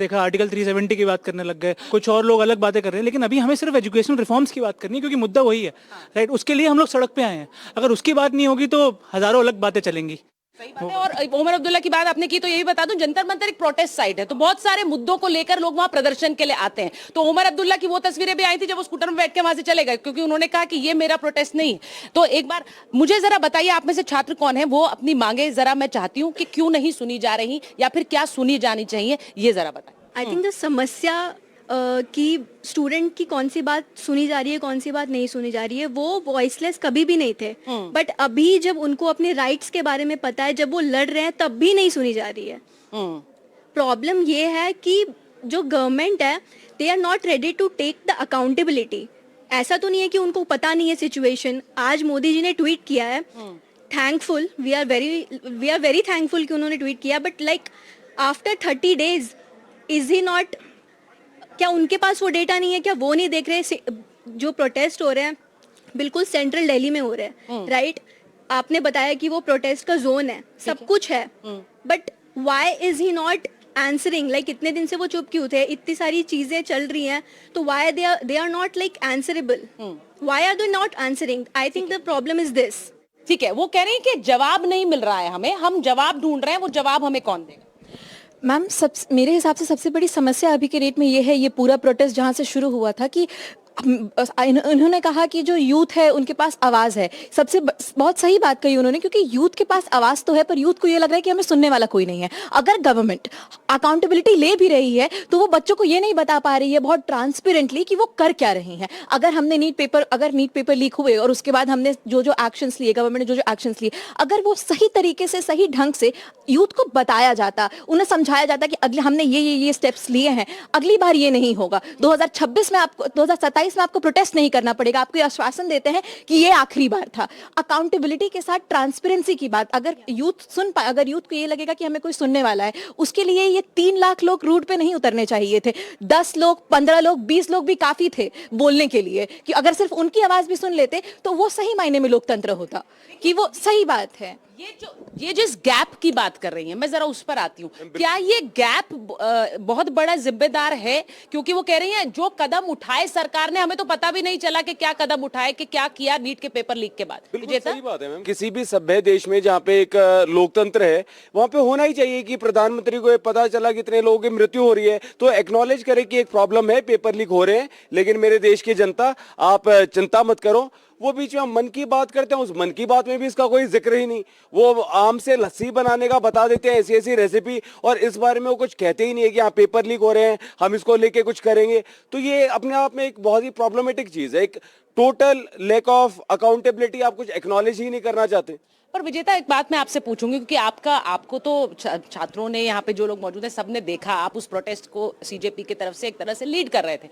देखा आर्टिकल 370 की बात करने लग गए, कुछ और लोग अलग बातें कर रहे हैं, लेकिन अभी हमें सिर्फ एजुकेशनल रिफॉर्म्स की बात करनी है क्योंकि मुद्दा वही है, राइट। उसके लिए हम लोग सड़क पे आए हैं। अगर उसकी बात नहीं होगी तो हजारों अलग बातें चलेंगी। सही बात है। और उमर अब्दुल्ला की बात आपने की तो यही बता दूं, जंतर मंतर एक प्रोटेस्ट साइट है, तो बहुत सारे मुद्दों को लेकर लोग वहां प्रदर्शन के लिए आते हैं। तो उमर अब्दुल्ला की वो तस्वीरें भी आई थी जब वो स्कूटर में बैठ के वहां से चले गए, क्योंकि उन्होंने कहा कि ये मेरा प्रोटेस्ट नहीं है। तो एक बार मुझे जरा बताइए, आप में से छात्र कौन है, वो अपनी मांगे जरा मैं चाहती हूँ कि क्यों नहीं सुनी जा रही या फिर क्या सुनी जानी चाहिए, ये जरा बताइए। आई थिंक द समस्या कि स्टूडेंट की कौन सी बात सुनी जा रही है, कौन सी बात नहीं सुनी जा रही है, वो वॉइसलेस कभी भी नहीं थे। बट अभी जब उनको अपने राइट्स के बारे में पता है, जब वो लड़ रहे हैं, तब भी नहीं सुनी जा रही है। प्रॉब्लम ये है कि जो गवर्नमेंट है, they are not ready to take the accountability. ऐसा तो नहीं है कि उनको पता नहीं है सिचुएशन। आज मोदी जी ने ट्वीट किया है, thankful, we are very thankful कि उन्होंने ट्वीट किया, but like after 30 days is he not, क्या उनके पास वो डेटा नहीं है, क्या वो नहीं देख रहे? जो प्रोटेस्ट हो रहे हैं बिल्कुल सेंट्रल दिल्ली में हो रहे हैं, राइट? आपने बताया कि वो प्रोटेस्ट का जोन है, सब कुछ है, but why is he not answering? Like इतने दिन से वो चुप क्यों थे? इतनी सारी चीजें चल रही हैं, तो why they are not like answerable? Why are they not answering? I think the problem is this. ठीक है, वो कह रहे हैं कि जवाब नहीं मिल रहा है हमें, हम जवाब ढूंढ रहे हैं, वो जवाब हमें कौन देगा? मैम, मेरे हिसाब से सबसे बड़ी समस्या अभी के डेट में ये है, ये पूरा प्रोटेस्ट जहाँ से शुरू हुआ था कि इन्होंने कहा कि जो यूथ है उनके पास आवाज है। बहुत सही बात कही उन्होंने, क्योंकि यूथ के पास आवाज तो है, पर यूथ को ये लग रहा है कि हमें सुनने वाला कोई नहीं है। अगर गवर्नमेंट अकाउंटेबिलिटी ले भी रही है तो वो बच्चों को ये नहीं बता पा रही है बहुत ट्रांसपेरेंटली कि वो कर क्या रही हैं। अगर नीट पेपर लीक हुए और उसके बाद हमने जो एक्शंस लिए, गवर्नमेंट ने जो एक्शंस लिए, अगर वो सही तरीके से, सही ढंग से यूथ को बताया जाता, उन्हें समझाया जाता कि अगले हमने ये स्टेप्स लिए हैं, अगली बार ये नहीं होगा, 2026 में आपको, 2027 में आपको प्रोटेस्ट नहीं करना पड़ेगा, आपको आश्वासन देते हैं कि ये आखिरी बार था। अकाउंटेबिलिटी के साथ ट्रांसपेरेंसी की बात, अगर यूथ को ये लगेगा कि हमें कोई सुनने वाला है, उसके लिए ये 3 लाख लोग रोड पे नहीं उतरने चाहिए थे। 10 लोग, 15 लोग, 20 लोग भी काफी थे बोलने के लिए, कि अगर सिर्फ उनकी आवाज भी सुन लेते तो वो सही मायने में लोकतंत्र होता, कि वो सही बात है। ये जिस गैप की बात कर रही हैं, मैं जरा उस पर आती हूँ। क्या ये गैप बहुत बड़ा जिम्मेदार है? क्योंकि वो कह रही हैं जो कदम उठाए सरकार ने, हमें तो पता भी नहीं चला कि क्या कदम उठाए, कि क्या किया नीट के पेपर लीक के बाद। बिल्कुल सही बात है मैम। किसी भी सभ्य देश में जहाँ पे एक लोकतंत्र है, वहाँ पे होना ही चाहिए कि प्रधानमंत्री को पता चला कि इतने लोगों की मृत्यु हो रही है तो एक्नॉलेज करे कि एक प्रॉब्लम है, पेपर लीक हो रहे हैं, लेकिन मेरे देश की जनता, आप चिंता मत करो। वो बीच में हम मन की बात करते हैं, उस मन की बात में भी इसका कोई जिक्र ही नहीं। वो आम से लस्सी बनाने का बता देते हैं, ऐसी ऐसी रेसिपी, और इस बारे में वो कुछ कहते ही नहीं है कि हाँ पेपर लीक हो रहे हैं, हम इसको लेके कुछ करेंगे। तो ये अपने आप में एक बहुत ही प्रॉब्लमेटिक चीज है, एक टोटल लैक ऑफ अकाउंटेबिलिटी। आप कुछ एक्नॉलेज ही नहीं करना चाहते। पर विजेता, एक बात मैं आपसे पूछूंगी, क्योंकि आपको तो छात्रों ने, यहाँ पे जो लोग मौजूद हैं, सबने देखा, आप उस प्रोटेस्ट को सीजेपी की तरफ से एक तरह से लीड कर रहे थे।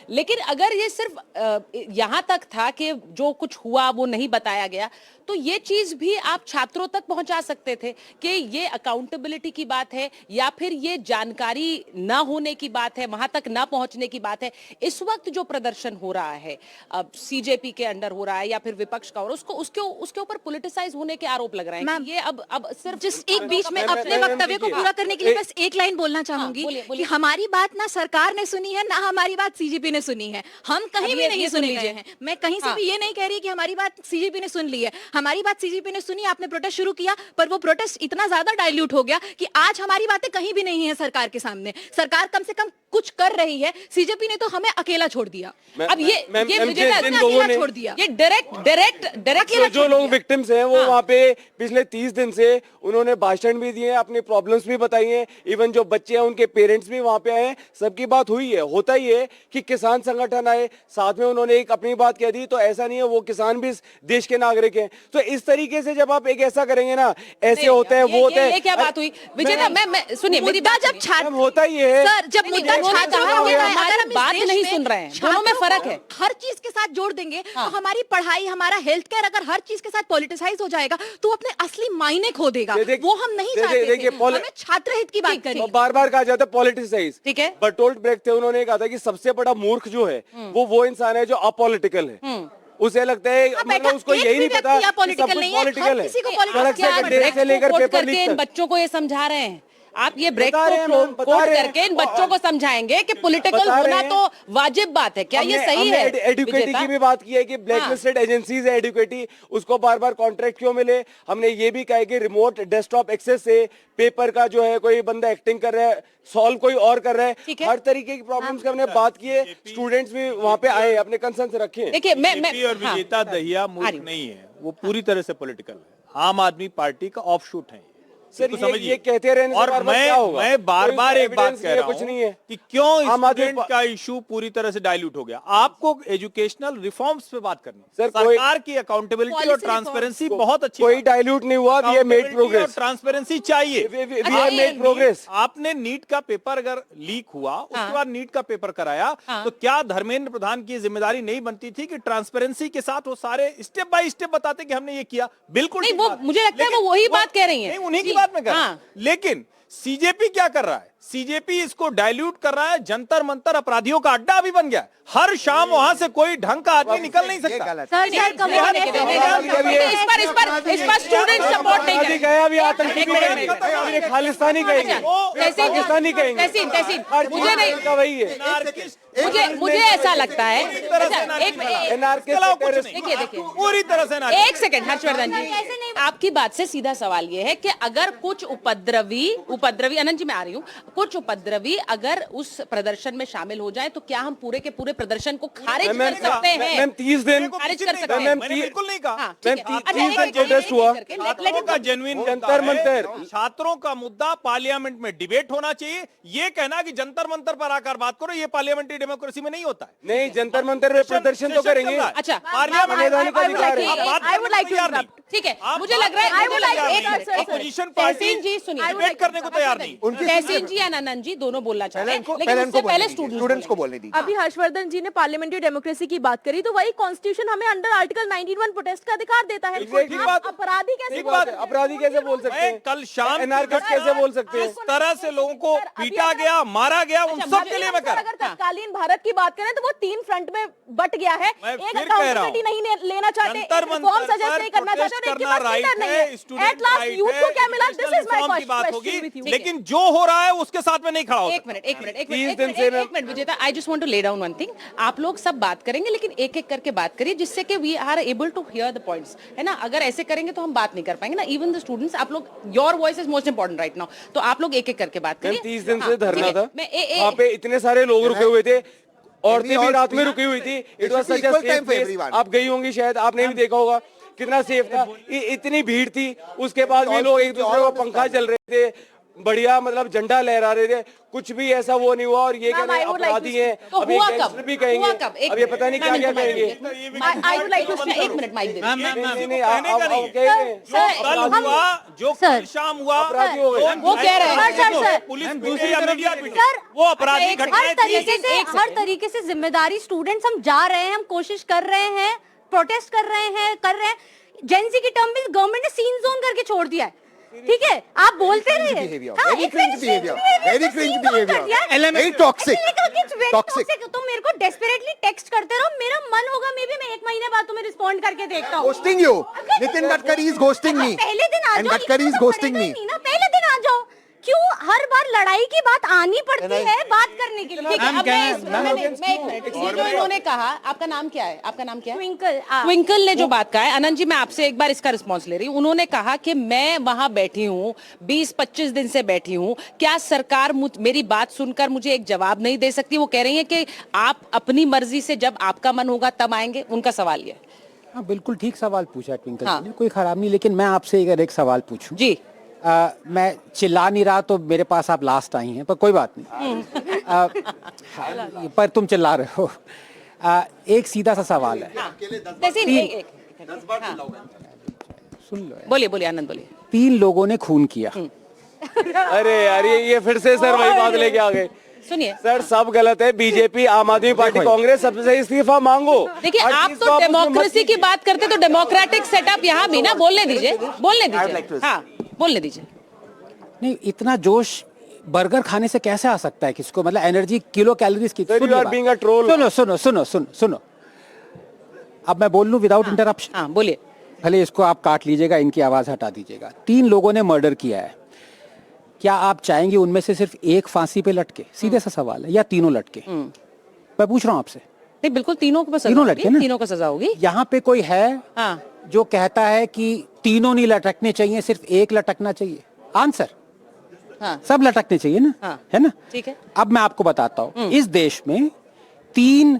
लेकिन अगर ये सिर्फ यहाँ तक था कि जो कुछ हुआ वो नहीं बताया गया, तो ये चीज भी आप छात्रों तक पहुंचा सकते थे कि ये अकाउंटेबिलिटी की बात है या फिर ये जानकारी ना होने की बात है, वहां तक ना पहुंचने की बात है। इस वक्त जो प्रदर्शन हो रहा है, अब सीजेपी के अंडर हो रहा है या फिर विपक्ष का, और उसके ऊपर पॉलिटिसाइज होने के आरोप लग रहे हैं कि ये अब सिर्फ जिस एक बीच में अपने वक्तव्य को पूरा करने के लिए बस एक लाइन बोलना चाहूंगी कि हमारी बात ना सरकार ने सुनी है, ना हमारी बात सीजेपी ने सुनी है। हम कहीं भी नहीं सुन लीजिए हैं। मैं कहीं से भी ये नहीं कह रही कि हमारी बात सीजेपी ने सुन ली है। हमारी बात सीजेपी ने सुनी, आपने प्रोटेस्ट शुरू किया, पर वो प्रोटेस्ट इतना ज्यादा डाइल्यूट हो गया कि आज हमारी बातें कहीं भी नहीं है सरकार के सामने। सरकार कम से कम कुछ कर रही है, सीजेपी ने तो हमें अकेला छोड़ दिया। अब ये अकेला छोड़ दिया, ये डायरेक्ट जो लोग विक्टिम्स हैं, वो वहाँ पे पिछले 30 दिन से उन्होंने भाषण भी दिए, अपनी प्रॉब्लम्स भी बताई हैं। इवन जो बच्चे हैं उनके पेरेंट्स भी वहाँ पे आए हैं, सबकी बात हुई है। होता ही है कि किसान संगठन आए, साथ में उन्होंने एक अपनी बात कह दी, तो ऐसा नहीं है, वो किसान भी इस देश के नागरिक हैं। तो इस तरीके से जब आप एक ऐसा करेंगे ना, ऐसे होते हैं, वो होते हैं। क्या बात हुई विजेता? मैं सुनिए, मेरी बात जब छात्र होता ही है सर, जब मुद्दा बात नहीं सुन रहे हैं, दोनों में फर्क है। हर चीज के साथ जोड़ देंगे तो हमारी पढ़ाई, हमारा हेल्थ केयर अगर हर चीज के साथ पॉलिटिसाइज हो जाएगा तो अपने असली मायने खो देगा। वो हम नहीं चाहते थे। हमें छात्र हित की बात करें। बार बार कहा जाता है पॉलिटिसाइज, ठीक है। बर्टोल्ट ब्रेक्ट थे, उन्होंने कहा था कि सबसे बड़ा मूर्ख जो है वो इंसान है जो अपॉलिटिकल है। उसे लगता है, मतलब उसको यही नहीं पता पॉलिटिकल नहीं है, पॉलिटिकल है। किसी को पॉलिटिकल से लेकर पेपर लीक तक। बच्चों को ये समझा रहे हैं आप ये ब्रेक बता रहे हैं को मैम, बता कोट रहे हैं। करके इन बच्चों को समझाएंगे कि पॉलिटिकल बता रहे होना हैं। तो वाजिब बात है क्या? ये हमने- सही हमने है एडुकेटी विजेता? की भी बात की है कि ब्लैकलिस्टेड एजेंसीज है एडुकेटी, उसको बार बार कॉन्ट्रैक्ट क्यों मिले। हमने ये भी कहा है कि रिमोट डेस्कटॉप एक्सेस से पेपर का जो है कोई बंदा एक्टिंग कर रहा है, सॉल्व कोई और कर रहा ठीक है। है। हर तरीके की प्रॉब्लम्स की हमने बात की है, स्टूडेंट्स भी वहां पे आए, अपने कंसर्न रखे। देखिए मैं बीजेपी और हाँ, विजेता दहिया आ रही मूर्ख हूँ। नहीं है, वो पूरी तरह से पॉलिटिकल है। आम आदमी पार्टी का ऑफशूट है सर, तो ये समझिए। कहते रहने से और बार-बार क्या होगा? मैं बार कोई बार उसका एक बात evidence कह नहीं है, रहा कुछ नहीं है। हूं कि क्यों आम आदमी स्टूडेंट का इशू पूरी तरह से डाइल्यूट हो गया। आपको एजुकेशनल रिफॉर्म्स पे बात करनी है। सर, कोई- सरकार की अकाउंटेबिलिटी और Policy ट्रांसपेरेंसी बहुत अच्छी कोई बात है। डाइल्यूट नहीं हुआ, वी हैव मेड Accountability और प्रोग्रेस। ट्रांसपेरेंसी चाहिए। We have made progress. आपने नीट का पेपर अगर लीक हुआ, उसके बाद नीट का पेपर कराया, तो क्या धर्मेंद्र प्रधान की जिम्मेदारी नहीं बनती थी कि ट्रांसपेरेंसी के साथ वो सारे स्टेप बाय स्टेप बताते कि हमने ये किया? बिल्कुल नहीं, ठीक वो बात है। मुझे लगता है लेकिन वो वही बात कह रही हैं। नहीं, उन्हीं की जी, बात में कर रहा हाँ। हूं। लेकिन सीजेपी क्या कर रहा है? सीजेपी इसको डाइल्यूट कर रहा है। जंतर मंतर अपराधियों का अड्डा अभी बन गया है। हर शाम वहां से कोई ढंग का आदमी निकल नहीं सकता। इस पर स्टूडेंट सपोर्ट नहीं आतंकवादी कहे, अभी आतंकी नहीं कहेंगे, अभी ये खालिस्तानी कहेंगे, पाकिस्तानी कहेंगे। तहसीन हर मुझे नहीं, चीज का वही है। मुझे ऐसा लगता है Anarchist देखिए देखिए पूरी तरह से anarchist। एक सेकंड हर्षवर्धन जी, आपकी बात से सीधा सवाल ये है कि अगर कुछ उपद्रवी अनंत जी मैं आ रही हूँ, कुछ उपद्रवी अगर उस प्रदर्शन में शामिल हो जाए तो क्या हम पूरे के पूरे प्रदर्शन को खारिज कर सकते हैं? मैम 30 दिन खारिज कर सकते हैं। मैम, मैंने बिल्कुल नहीं कहा। हाँ, ठीक है। मैम, अच्छा, 30 एक- दिन प्रोटेस्ट हुआ। छात्रों का जेन्युइन जंतर मंतर। छात्रों का मुद्दा पार्लियामेंट में डिबेट होना चाहिए। ये कहना कि जंतर मंतर पर आकर बात करो, ये पार्लियामेंट्री डेमोक्रेसी में नहीं होता है। नहीं, जंतर मंतर में प्रदर्शन तो करेंगे। अच्छा, पार्लियामेंट संवैधानिक अधिकार है। आप बात I would like to करने को तैयार नहीं। ठीक है, आप मुझे बात लग रहा है करने को मुझे लग- तैयार एक नहीं। मिनट, Opposition party तहसीन जी सुनिए, डिबेट करने को तैयार नहीं। तहसीन जी या आनंद जी दोनों बोलना चाहते हैं, लेकिन पहले उससे इनको पहले बोलने स्टूडेंट्स को बोलने दीजिए। अभी हर्षवर्धन जी ने पार्लियामेंट्री डेमोक्रेसी की बात करी, तो वही कॉन्स्टिट्यूशन हमें अंडर आर्टिकल 91 प्रोटेस्ट का अधिकार देता है। ठीक आप बात। अपराधी कैसे ठीक बोल बात, सकते हैं? अपराधी कैसे बोल सकते मैं हैं? कल शाम एनार्किस्ट कैसे बोल सकते हैं? इस तरह से लोगों को पीटा गया, मारा गया, उन सब के लिए मैं कर अगर तत्कालीन भारत की बात करें तो वो 3 फ्रंट में बट गया है। मैं एक फिर कह रहा हूं, अकाउंटेबिलिटी नहीं लेना चाहते, जंतर रिफॉर्म मंतर सजेस्ट पर नहीं करना चाहते, प्रोटेस्ट और एक के करना पास राइट लीडर नहीं है, है। Student at last right youth है, को क्या मिला? दिस इज माय रिफॉर्म की बात होगी, क्वेश्चन विद यू। लेकिन जो हो रहा है उसके साथ में नहीं खड़ा हो एक मिनट एक मिनट एक 30 मिनट दिन से मैं- एक minute Vijeta, I just want to lay down one thing. आप लोग सब बात करेंगे लेकिन एक एक करके बात करिए, जिससे कि we are able to hear the points, है ना? अगर ऐसे करेंगे तो हम बात नहीं कर पाएंगे ना। इवन द स्टूडेंट्स, आप लोग, your voice is most important right now, तो आप लोग एक एक करके बात मैम करिए। 30 दिन हाँ, से धरना ठीक है। था, मैं वहाँ पे इतने सारे लोग रुके हुए थे, औरतें भी all रात में speak. रुकी हुई थी। It it was should be such a equal safe time for place. everyone. आप गई होंगी शायद, आपने भी देखा होगा कितना सेफ था। इतनी भीड़ थी, उसके बाद भी लोग एक दूसरे को पंखा चल रहे थे, बढ़िया मतलब झंडा लहरा रहे थे, कुछ भी ऐसा वो नहीं हुआ। और ये Ma'am, कहना I would like अपराधी to- हैं, तो अब ये हुआ गैंगस्टर कब? भी कहेंगे, हुआ कब? एक अब ये मिनट, पता नहीं मैम, क्या क्या इनको माइक कहेंगे। दीजिए। I would like to speak, एक मिनट माइक दे मैम, दीजिए। नहीं, नहीं, कहने का नहीं। कहेंगे। कल हुआ, जो कल शाम हुआ, अपराधी हो गए। वो कह रहे हैं सर, पुलिस पीटे या मीडिया पीटे, सर, वो अपराधी एक- घटनाएं हर थी। तरीके से जिम्मेदारी स्टूडेंट्स हम जा रहे हैं, हम कोशिश कर रहे हैं, प्रोटेस्ट कर रहे हैं। जेंजी की टर्म में गवर्नमेंट ने सीन जोन करके छोड़ दिया है, ठीक है? आप बोलते रहिए। behavior, हाँ, very एक cringe minute, behavior, very very cringe behavior, very toxic, toxic. तुम मेरे को डेस्परेटली टेक्स्ट करते रहो, मेरा मन होगा मे भी मैं 1 महीने बाद तुम्हें रिस्पॉन्ड करके देखता हूँ। Ghosting you. Nitin Gadkari is ghosting me. पहले दिन आ And जाओ, Gadkari is इतना तो ghosting पड़ेगा me. ही नहीं ना, पहले दिन आ जाओ। क्यों हर बार लड़ाई की बात आनी पड़ती है बात करने के लिए? ठीक है, अब मैं एक मिनट, ये जो इन्होंने कहा, आपका नाम क्या है? आपका नाम क्या है? ट्विंकल, ट्विंकल ने जो बात कहा है, आनंद जी मैं आपसे एक बार इसका रिस्पांस ले रही हूँ। उन्होंने कहा कि मैं वहां बैठी हूँ, 20-25 दिन से बैठी हूँ, क्या सरकार मेरी बात सुनकर मुझे एक जवाब नहीं दे सकती? वो कह रही है कि आप अपनी मर्जी से जब आपका मन होगा तब आएंगे। उनका सवाल ये है। हाँ, बिल्कुल ठीक सवाल पूछा ट्विंकल हाँ। जी ने, कोई खराब नहीं। लेकिन मैं आपसे अगर एक सवाल पूछूं, जी मैं चिल्ला नहीं रहा तो मेरे पास आप लास्ट आई हैं, पर कोई बात नहीं। पर तुम चिल्ला रहे हो। एक सीधा सा सवाल है, तहसीन, एक हाँ। सुन लो। बोलिए बोलिए आनंद बोलिए। 3 लोगों ने खून किया। अरे यार, ये फिर से सर वही बात लेके आ गए। सुनिए सर सब गलत है, बीजेपी, आम आदमी पार्टी, कांग्रेस, सबसे सही इस्तीफा मांगो। देखिए, हर आप चीज तो को आप उसमें मत डेमोक्रेसी की कीजिए। बात करते तो डेमोक्रेटिक सेटअप यहाँ भी ना, बोलने दीजिए हाँ बोलने दीजिए। नहीं, इतना जोश बर्गर खाने से कैसे आ सकता है किसको? मतलब एनर्जी किलो कैलोरीज की। Sir, you are being a troll. सुनो। अब मैं बोल लूं विदाउट इंटरप्शन? हाँ बोलिए। भले इसको आप काट लीजिएगा, इनकी आवाज हटा दीजिएगा। 3 लोगों ने मर्डर किया है। क्या आप चाहेंगे उनमें से सिर्फ एक फांसी पे लटके? सीधे सा सवाल है, या तीनों लटके? मैं पूछ रहा हूँ आपसे। नहीं, बिल्कुल तीनों को तीनों लटके ना? तीनों को सजा होगी। यहाँ पे कोई है हाँ। जो कहता है कि तीनों नहीं लटकने चाहिए, सिर्फ एक लटकना चाहिए? आंसर, हाँ। सब लटकने चाहिए ना? हाँ। है ना? ठीक है। अब मैं आपको बताता हूँ, इस देश में 3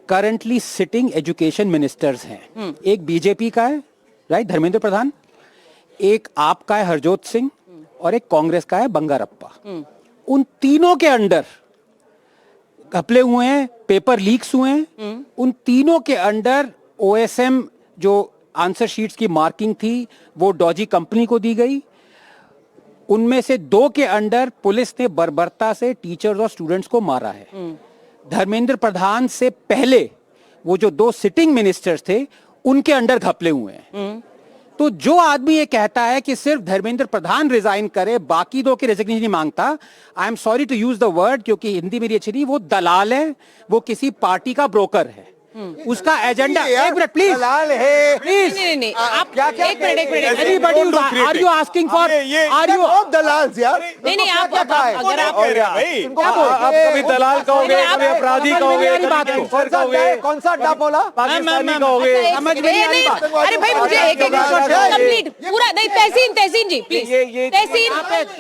करंटली सिटिंग एजुकेशन मिनिस्टर्स हैं। एक बीजेपी का है, राइट, धर्मेंद्र प्रधान, एक आपका है हरजोत सिंह, और एक कांग्रेस का है बंगारप्पा। उन तीनों के अंडर घपले हुए हैं, पेपर लीक्स हुए हैं। उन तीनों के अंडर ओएसएम जो आंसर शीट्स की मार्किंग थी वो डॉजी कंपनी को दी गई। उनमें से 2 के अंडर पुलिस ने बर्बरता से टीचर्स और स्टूडेंट्स को मारा है। धर्मेंद्र प्रधान से पहले वो जो 2 सिटिंग मिनिस्टर्स थे उनके अंडर घपले हुए हैं। तो जो आदमी ये कहता है कि सिर्फ धर्मेंद्र प्रधान रिजाइन करे, बाकी 2 की रेजिग्नेशन नहीं मांगता, I am sorry to use the word क्योंकि हिंदी मेरी अच्छी नहीं, वो दलाल है, वो किसी पार्टी का ब्रोकर है। उसका एजेंडा, एक मिनट प्लीज, दलाल है प्लीज, नहीं, आप एक minute anybody are you asking for, are you दलाल यार? नहीं, आप अगर आप आप कभी दलाल कहोगे, कभी अपराधी कहोगे, कभी कौन सा अड्डा बोला? पाकिस्तानी कहोगे। समझ में नहीं आ रही बात। अरे भाई मुझे एक कंप्लीट पूरा नहीं, Tahseen ji please, Tahseen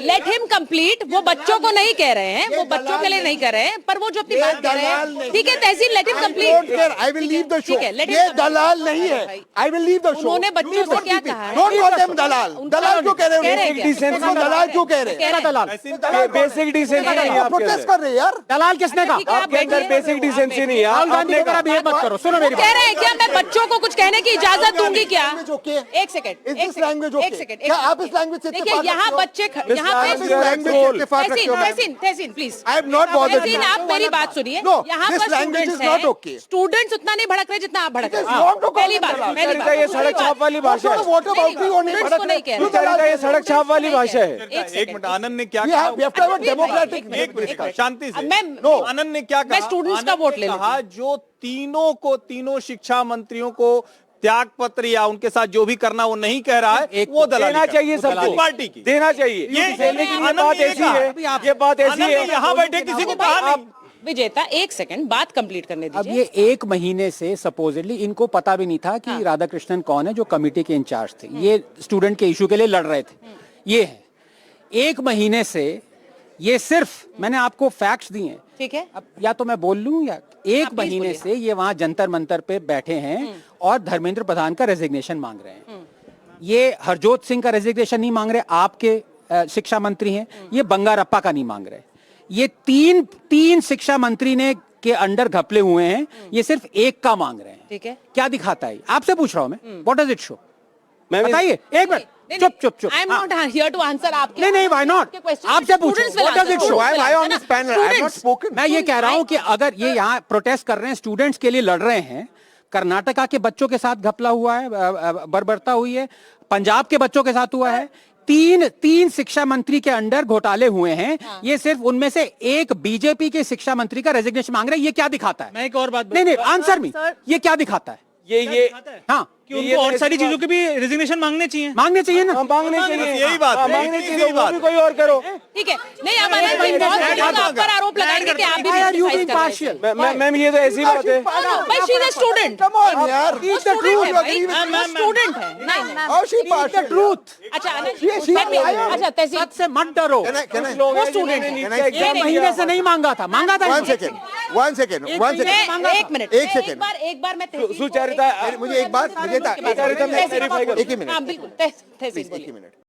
let him complete. वो बच्चों को नहीं कह रहे हैं, वो बच्चों के लिए नहीं कह रहे हैं, पर वो जो अपनी बात कह रहे हैं, ठीक है Tahseen, let him complete. I will leave the show. ठीक है, let him ये complete. दलाल नहीं है। I will leave the show. उन्होंने बच्चों से क्या कहा है? Don't call them दलाल। दलाल क्यों कह रहे कह रहे हो? हैं क्या? उनको दलाल क्यों कह रहे हैं? दलाल, बेसिक डिसेंसी नहीं है आपके प्रोटेस्ट अंदर। कर रहे हैं यार। दलाल किसने कहा? ठीक है, आप आपके अंदर बैठिए। बेसिक डिसेंसी नहीं है। राहुल गांधी की तरह बिहेव मत करो। सुनो मेरी कह रहे हैं क्या मैं बच्चों को कुछ कहने की इजाजत दूंगी क्या? Language okay? एक सेकंड, Is एक this language okay? एक सेकंड, क्या आप इस language से देखिए इत्तेफाक यहाँ रखते हो? बच्चे This यहाँ पे language is language से इत्तेफाक रखते हो, ma'am? Tehseen please, I have not bothered Tehseen you. आप मेरी बात सुनिए। No, यहाँ this पर language is स्टूडेंट्स not हैं, okay. स्टूडेंट्स उतना नहीं भड़क रहे जितना आप भड़क रहे It is wrong to हो। call पहली them बात, दलाल. पहली सरिता, ये सड़क छाप वाली भाषा है। वोट अबाउट वो नहीं स्टूडेंट्स को नहीं कह रहे। सरिता, ये सड़क छाप वाली भाषा है। एक मिनट, आनंद ने क्या We कहा? have to have a democratic एक मिनट, शांति से। मैं आनंद ने क्या कहा? मैं स्टूडेंट्स का आनंद वोट ने ले कहा जो तीनों शिक्षा मंत्रियों को त्याग पत्र या उनके साथ जो भी करना वो नहीं कह रहा है, वो दलाली देना कर- चाहिए वो सबको, दलाली पार्टी की देना चाहिए। लेकिन ये बात ऐसी है, ये बात ऐसी आनंद ने है, यहाँ बैठे किसी को कहा नहीं। विजेता एक सेकंड बात कंप्लीट करने अब दीजिए। ये 1 महीने से सपोजिटली इनको पता भी नहीं था कि राधाकृष्णन कौन है जो कमेटी के इंचार्ज थे। ये स्टूडेंट के इशू के लिए लड़ रहे थे। ये है 1 महीने से, ये सिर्फ मैंने आपको फैक्ट्स दिए हैं। ठीक है, अब या तो मैं बोल लूं या 1 please महीने बोलिए। से ये वहां जंतर मंतर पे बैठे हैं और धर्मेंद्र प्रधान का रेजिग्नेशन मांग रहे हैं। ये हरजोत सिंह का रेजिग्नेशन नहीं मांग रहे, आपके शिक्षा मंत्री हैं। ये बंगारप्पा का नहीं मांग रहे। ये तीन शिक्षा मंत्री ने के अंडर घपले हुए हैं, ये सिर्फ एक का मांग रहे हैं। ठीक है, क्या दिखाता है? आपसे पूछ रहा हूं मैं, व्हाट डज इट शो? मैं बताइए, एक मिनट, चुप। I am not here to answer आपके। नहीं, why not? आपसे पूछो, what does it show? Why am I on this panel? I have not spoken. मैं ये कह रहा हूं कि अगर ये यहाँ प्रोटेस्ट कर रहे हैं, स्टूडेंट्स के लिए लड़ रहे हैं, कर्नाटका के बच्चों के साथ घपला हुआ है, बर्बरता हुई है, पंजाब के बच्चों के साथ हुआ है, तीन शिक्षा मंत्री के अंडर घोटाले हुए हैं। ये सिर्फ उनमें से एक बीजेपी के शिक्षा मंत्री का रेजिग्नेशन मांग रहे हैं। ये क्या दिखाता है? मैं एक और बात नहीं, आंसर मी, ये क्या दिखाता है? ये हाँ, कि उनको और सारी चीजों के भी रेजिग्नेशन मांगने चाहिए। मांगने चाहिए ना? मांगने चाहिए, यही बात है, मांगने यही चाहिए, वो बात भी कोई और करो। ठीक है, नहीं अब आनंद जी बहुत बड़ी आप पर आरोप लगाएंगे कि आप भी Why are you being criticize कर रहे हैं। partial? मैम ये तो ऐसी बात है। भाई she is student. Come on यार. वो स्टूडेंट है भाई, Ma'am, वो स्टूडेंट है। नहीं How she partial? ट्रूथ। अच्छा आनंद She is liar. अच्छा तहसीन सच से मत डरो। Can I? लोग वो हैं स्टूडेंट जिन्होंने है। नीट का Can I- एग्जाम एक महीने से नहीं मांगा था One second. One second. एक मिनट, एक second. एक बार मैं तहसीन को- सुचरिता, मुझे एक बात, मुझे उसके बाद- मैं clarify करूं। एक ही मिनट. हाँ बिल्कुल, तहसीन एक बोलिए। ही मिनट.